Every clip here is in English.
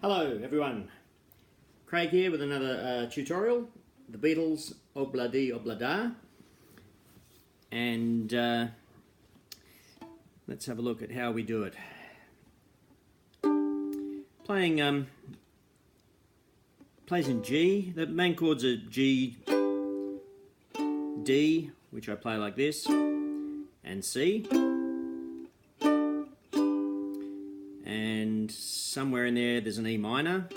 Hello everyone, Craig here with another tutorial, the Beatles, Obladi Oblada, and let's have a look at how we do it. Playing plays in G. The main chords are G, D, which I play like this, and C. And somewhere in there's an E minor,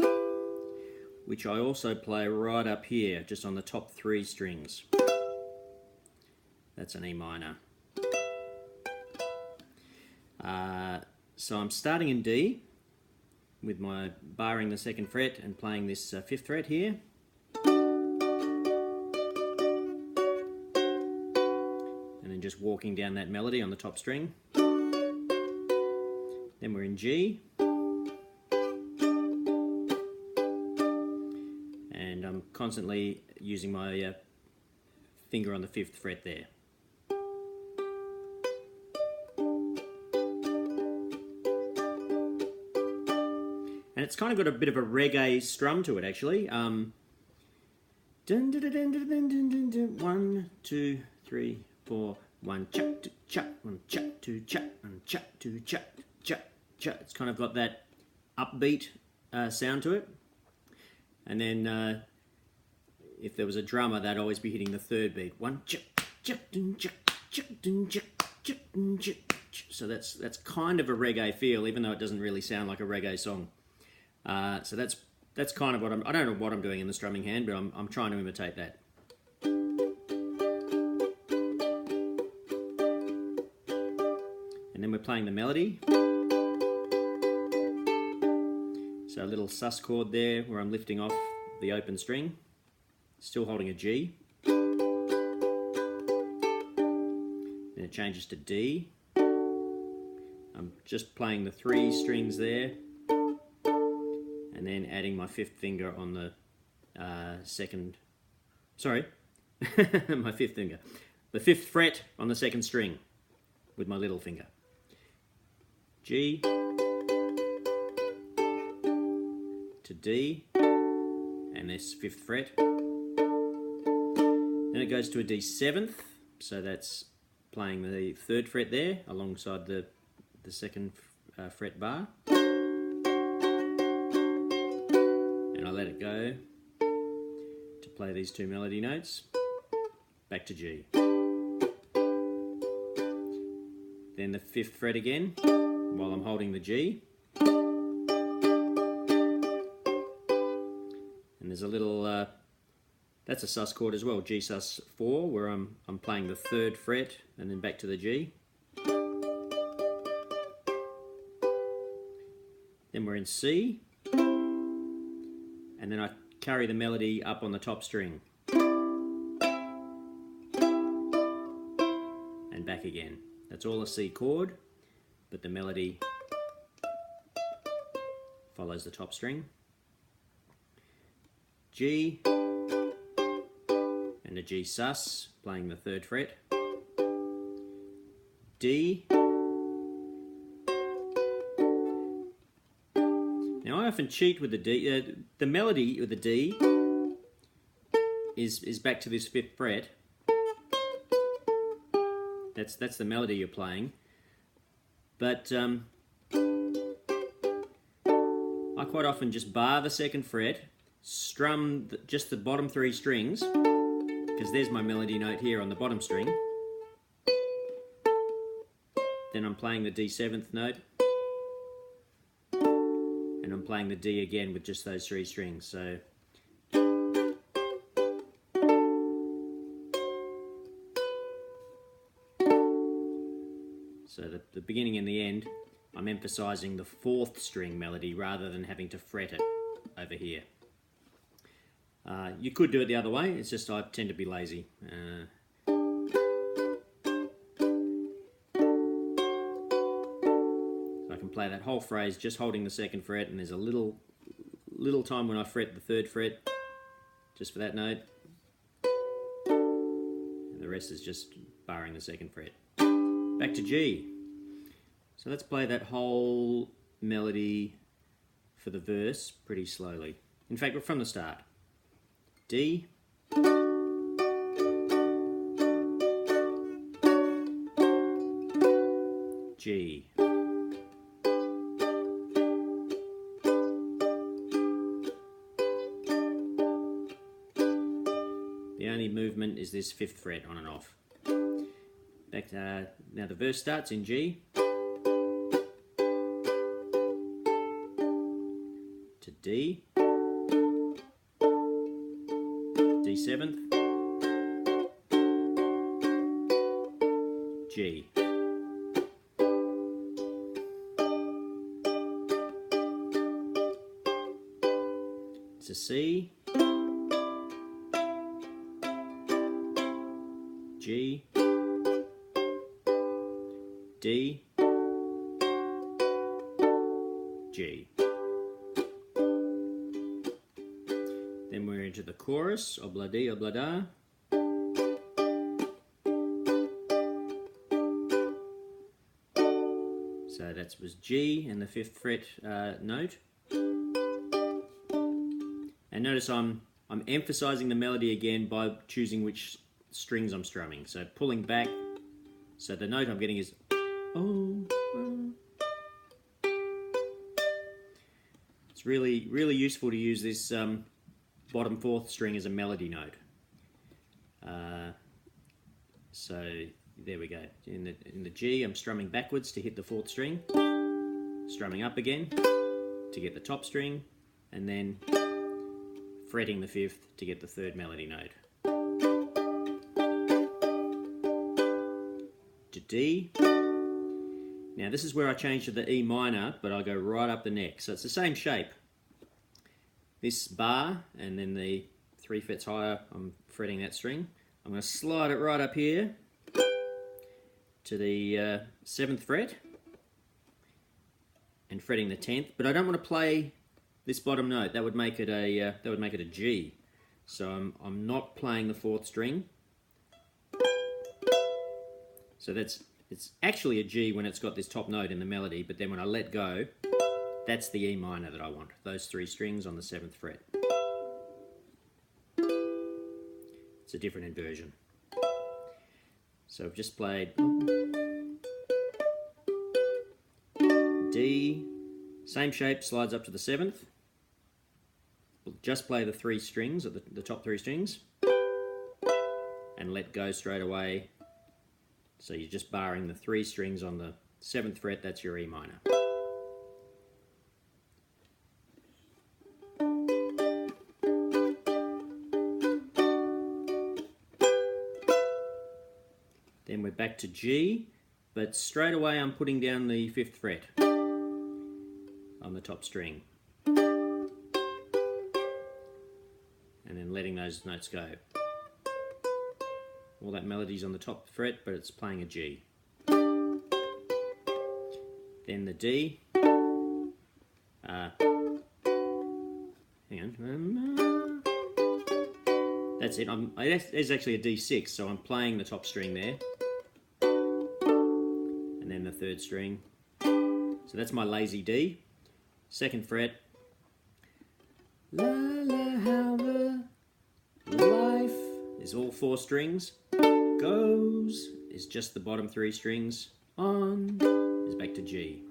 which I also play right up here, just on the top 3 strings. That's an E minor. So I'm starting in D, with my barring the 2nd fret and playing this 5th fret here. And then just walking down that melody on the top string. Then we're in G, and I'm constantly using my finger on the 5th fret there. And it's kind of got a bit of a reggae strum to it, actually. Dun, dun, dun, dun, dun, dun, dun, dun. 1, 2, 3, 4. 1 cha two cha, 1 cha two cha, 1 cha two cha. It's kind of got that upbeat sound to it. And then if there was a drummer, they'd always be hitting the 3rd beat. 1 cha cha dun cha cha dun cha cha dun cha. So that's kind of a reggae feel, even though it doesn't really sound like a reggae song. So that's kind of what I don't know what I'm doing in the strumming hand, but I'm trying to imitate that. And then we're playing the melody. So a little sus chord there where I'm lifting off the open string, still holding a G. Then it changes to D. I'm just playing the 3 strings there, and then adding my 5th finger on the my 5th finger. The 5th fret on the 2nd string with my little finger. G to D, and this 5th fret. Then it goes to a D7th, so that's playing the 3rd fret there alongside the 2nd fret bar. And I let it go to play these 2 melody notes. Back to G. Then the 5th fret again while I'm holding the G. And there's a little, that's a sus chord as well, G sus 4, where I'm playing the 3rd fret and then back to the G. Then we're in C, and then I carry the melody up on the top string. And back again. That's all a C chord, but the melody follows the top string. G, and a G sus, playing the 3rd fret. D. Now I often cheat with the D. The melody with the D is back to this 5th fret. That's the melody you're playing. But I quite often just bar the 2nd fret, strum just the bottom 3 strings, because there's my melody note here on the bottom string. Then I'm playing the D7th note, and I'm playing the D again with just those 3 strings. So the beginning and the end, I'm emphasizing the 4th string melody rather than having to fret it over here. You could do it the other way, it's just I tend to be lazy. So I can play that whole phrase just holding the 2nd fret, and there's a little time when I fret the 3rd fret, just for that note. And the rest is just barring the 2nd fret. Back to G. So let's play that whole melody for the verse pretty slowly. In fact, from the start. D, G, the only movement is this 5th fret on and off. Back to, now the verse starts in G to D, D7th, G. To C, G, D, G. Then we're into the chorus, obla-dee, obla-da. So that was G and the 5th fret note. And notice I'm emphasizing the melody again by choosing which strings I'm strumming. So pulling back, so the note I'm getting is oh. It's really useful to use this bottom 4th string as a melody note. So there we go. In the G, I'm strumming backwards to hit the 4th string, strumming up again to get the top string, and then fretting the 5th to get the 3rd melody note. To D. Now this is where I change to the E minor, but I go right up the neck. So it's the same shape. This bar, and then the 3 frets higher, I'm fretting that string. I'm going to slide it right up here to the 7th fret and fretting the 10th, but I don't want to play this bottom note. That would make it a G. So I'm not playing the 4th string. So it's actually a G when it's got this top note in the melody, but then when I let go, that's the E minor that I want. Those 3 strings on the 7th fret. It's a different inversion. So I've just played D, same shape, slides up to the 7th. We'll just play the 3 strings, or the top 3 strings, and let go straight away. So you're just barring the 3 strings on the 7th fret, that's your E minor. Then we're back to G, but straight away I'm putting down the 5th fret on the top string. And then letting those notes go. All that melody's on the top fret, but it's playing a G. Then the D. Hang on. That's it. There's actually a D6, so I'm playing the top string there. And then the 3rd string. So that's my lazy D. 2nd fret. La la, how the life is all 4 strings. Goes is just the bottom 3 strings. On is back to G.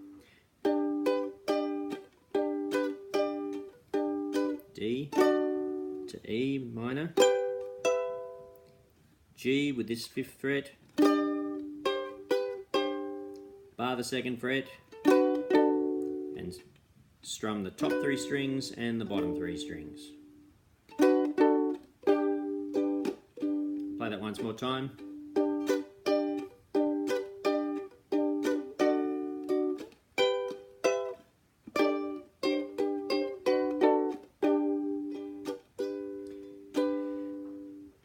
D to E minor. G with this 5th fret. Bar the 2nd fret. And strum the top 3 strings and the bottom 3 strings. Play that once more time.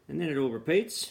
And then it all repeats.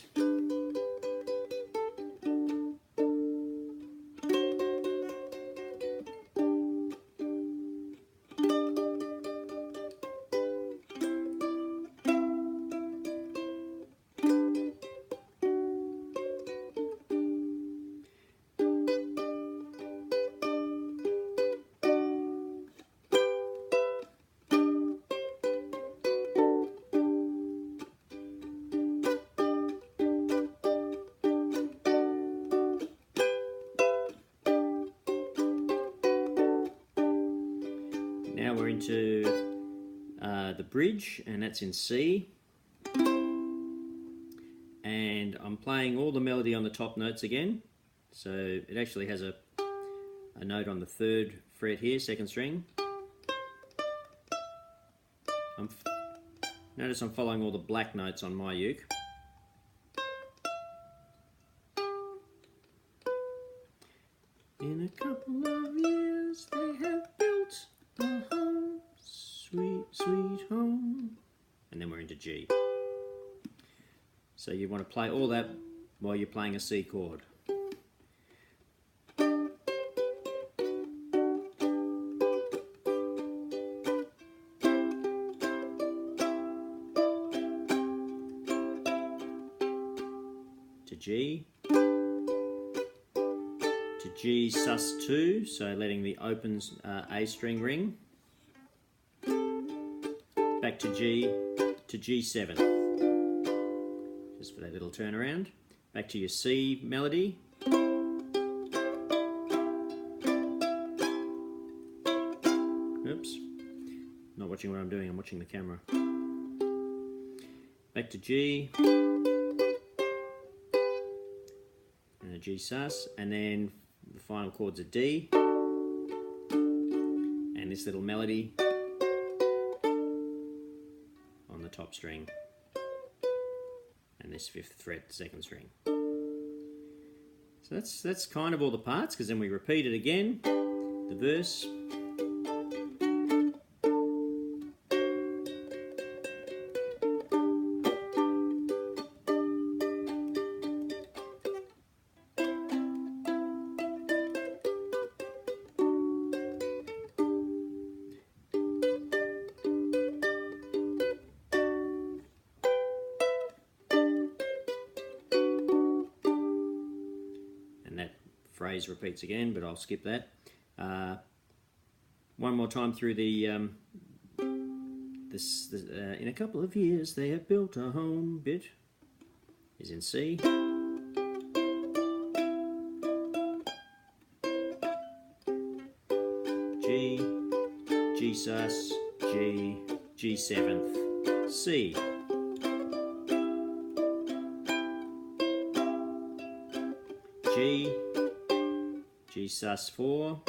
we're into the bridge, and that's in C. And I'm playing all the melody on the top notes again. So it actually has a note on the 3rd fret here, 2nd string. Notice I'm following all the black notes on my uke. In a couple of years they have built a home, sweet, sweet home. And then we're into G. So you want to play all that while you're playing a C chord. To G. To G sus2, so letting the open A string ring. Back to G to G7. Just for that little turnaround. Back to your C melody. Oops. Not watching what I'm doing, I'm watching the camera. Back to G. And a G sus. And then the final chord's a D. And this little melody on the top string. And this 5th fret, 2nd string. So that's kind of all the parts, because then we repeat it again, the verse. Phrase repeats again, but I'll skip that. One more time through the in a couple of years they have built a home bit is in C. G, G sus, G, G7th, C. G, G sus4,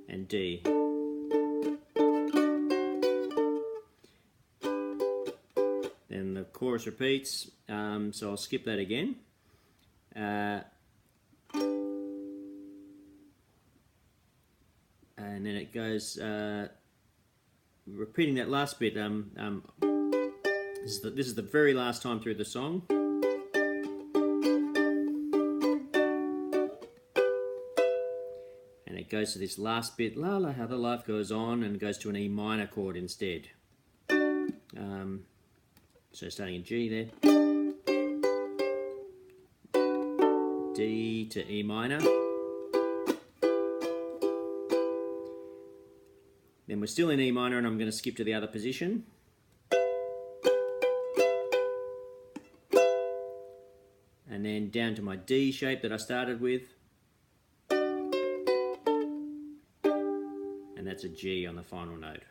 and D. Then the chorus repeats, so I'll skip that again. And then it goes, repeating that last bit. This is the very last time through the song. It goes to this last bit, la la, how the life goes on, and goes to an E minor chord instead. So starting in G there, D to E minor. Then we're still in E minor, and I'm going to skip to the other position. And then down to my D shape that I started with. That's a G on the final note.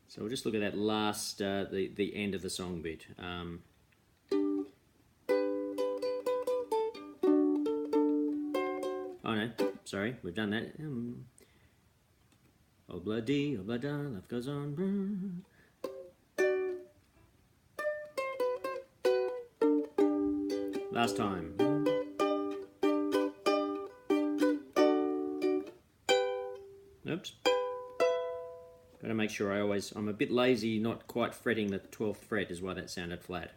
So we'll just look at that last, the end of the song bit. Oh no, sorry, we've done that. Obla-dee, obla-da, life goes on. Last time. Oops. Got to make sure I'm a bit lazy, not quite fretting the 12th fret is why that sounded flat.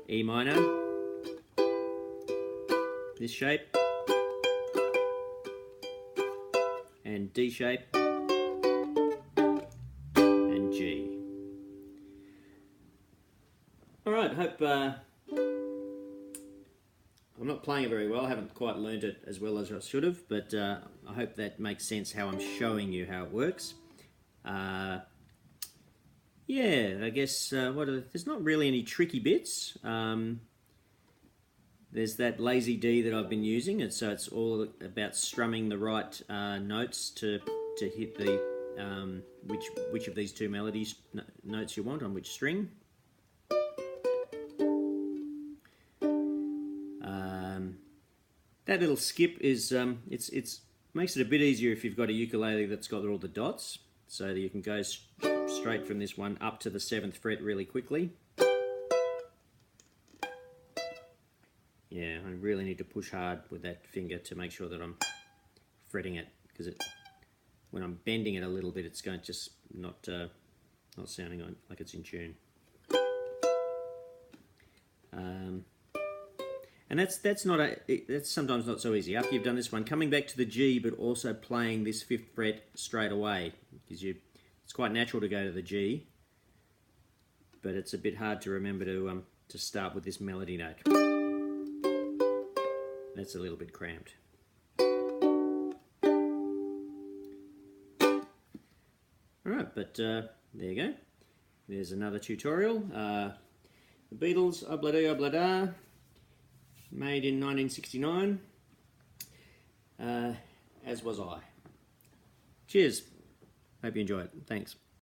E minor, this shape, and D shape, and G. Alright, hope I'm not playing it very well. I haven't quite learned it as well as I should have, but I hope that makes sense how I'm showing you how it works. yeah, I guess there's not really any tricky bits. There's that lazy D that I've been using, and so it's all about strumming the right notes to hit the which of these two melodies notes you want on which string. That little skip is it's makes it a bit easier if you've got a ukulele that's got all the dots, so that you can go straight from this one up to the 7th fret really quickly. Yeah, I really need to push hard with that finger to make sure that I'm fretting it, because when I'm bending it a little bit, it's going to just not sounding like it's in tune. And that's sometimes not so easy. After you've done this one, coming back to the G, but also playing this 5th fret straight away, because it's quite natural to go to the G, but it's a bit hard to remember to start with this melody note. That's a little bit cramped. Alright, but there you go. There's another tutorial. The Beatles, Obla-dee, Obla-da, made in 1969, as was I. Cheers. Hope you enjoy it. Thanks.